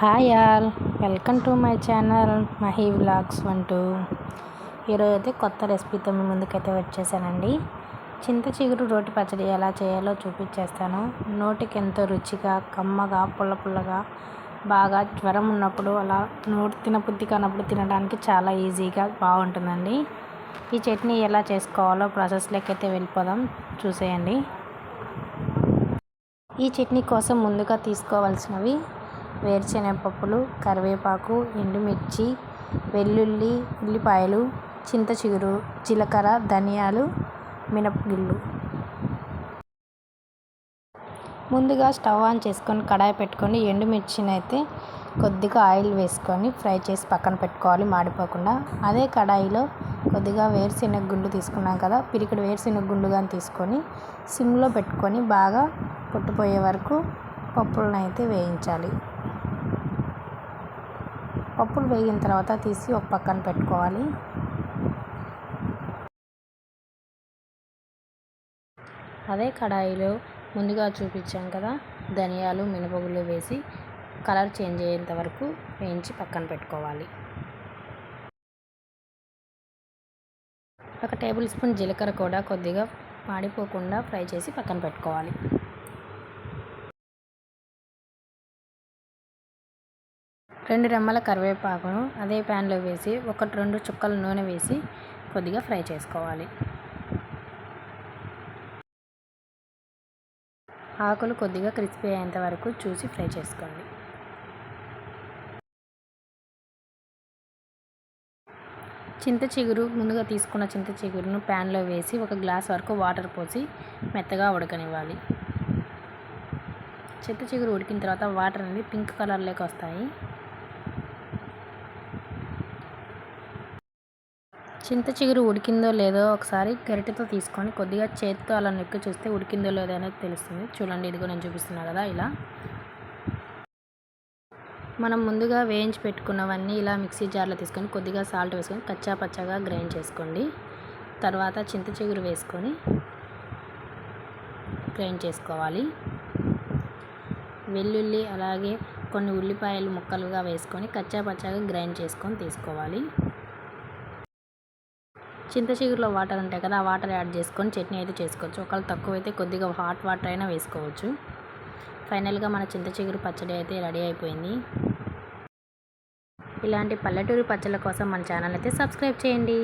Hi all, welcome to my channel Mahi vlogs 1 ఈరోజు అయితే కొత్త రెసిపీతో మీ ముందుకైతే వచ్చేసానండి. చింత చిగురు రోటి పచ్చడి ఎలా చేయాలో చూపించేస్తాను. నోటికి ఎంతో రుచిగా, కమ్మగా, పుల్ల పుల్లగా, బాగా జ్వరం ఉన్నప్పుడు అలా నోటి తినబుద్ధి కానప్పుడు తినడానికి చాలా ఈజీగా బాగుంటుందండి. ఈ చట్నీ ఎలా చేసుకోవాలో ప్రాసెస్లోకి అయితే వెళ్ళిపోదాం, చూసేయండి. ఈ చట్నీ కోసం ముందుగా తీసుకోవాల్సినవి వేరుశనగపప్పులు, కరివేపాకు, ఎండుమిర్చి, వెల్లుల్లి, ఉల్లిపాయలు, చింత చిగురు, జీలకర్ర, ధనియాలు, మినపగుళ్ళు. ముందుగా స్టవ్ ఆన్ చేసుకొని కడాయి పెట్టుకొని ఎండుమిర్చిని అయితే కొద్దిగా ఆయిల్ వేసుకొని ఫ్రై చేసి పక్కన పెట్టుకోవాలి, మాడిపోకుండా. అదే కడాయిలో కొద్దిగా వేరుశనగ గుండు తీసుకున్నాం కదా, పిరికిడి వేరుశనగ గుండు కానీ తీసుకొని సిమ్లో పెట్టుకొని బాగా పొట్టుపోయే వరకు పప్పులను అయితే వేయించాలి. పప్పులు వేగిన తర్వాత తీసి ఒక పక్కన పెట్టుకోవాలి. అదే కడాయిలో ముందుగా చూపించాం కదా, ధనియాలు, మినపగుళ్ళు వేసి కలర్ చేంజ్ అయ్యేంత వరకు వేయించి పక్కన పెట్టుకోవాలి. 1 టేబుల్ స్పూన్ జీలకర్ర కూడా కొద్దిగా మాడిపోకుండా ఫ్రై చేసి పక్కన పెట్టుకోవాలి. 2 రెమ్మల కరివేపాకును అదే ప్యాన్లో వేసి 1-2 చుక్కల నూనె వేసి కొద్దిగా ఫ్రై చేసుకోవాలి. ఆకులు కొద్దిగా క్రిస్పీ అయ్యేంత వరకు చూసి ఫ్రై చేసుకోండి. చింత చిగురు, ముందుగా తీసుకున్న చింత చిగురును ప్యాన్లో వేసి 1 గ్లాస్ వరకు వాటర్ పోసి మెత్తగా ఉడకనివ్వాలి. చింత చిగురు ఉడికిన తర్వాత వాటర్ అనేది పింక్ కలర్లోకి వస్తాయి. చింత చిగురు ఉడికిందో లేదో ఒకసారి గరిటెతో తీసుకొని కొద్దిగా చేతితో అలా నొక్కి చూస్తే ఉడికిందో లేదో అనేది తెలుస్తుంది. చూడండి, ఇదిగో నేను చూపిస్తున్నా కదా, ఇలా మనం ముందుగా వేయించి పెట్టుకున్నవన్నీ ఇలా మిక్సీ జార్లో తీసుకొని కొద్దిగా సాల్ట్ వేసుకొని కచ్చా పచ్చగా గ్రైండ్ చేసుకోండి. తర్వాత చింత చిగురు వేసుకొని గ్రైండ్ చేసుకోవాలి. వెల్లుల్లి అలాగే కొన్ని ఉల్లిపాయలు ముక్కలుగా వేసుకొని కచ్చా పచ్చగా గ్రైండ్ చేసుకొని తీసుకోవాలి. చింత చిగురులో వాటర్ ఉంటాయి కదా, ఆ వాటర్ యాడ్ చేసుకొని చట్నీ అయితే చేసుకోవచ్చు. ఒకవేళ తక్కువైతే కొద్దిగా హాట్ వాటర్ అయినా వేసుకోవచ్చు. ఫైనల్గా మన చింత చిగురు పచ్చడి అయితే రెడీ అయిపోయింది. ఇలాంటి పల్లెటూరి పచ్చళ్ళ కోసం మన ఛానల్ అయితే సబ్స్క్రైబ్ చేయండి.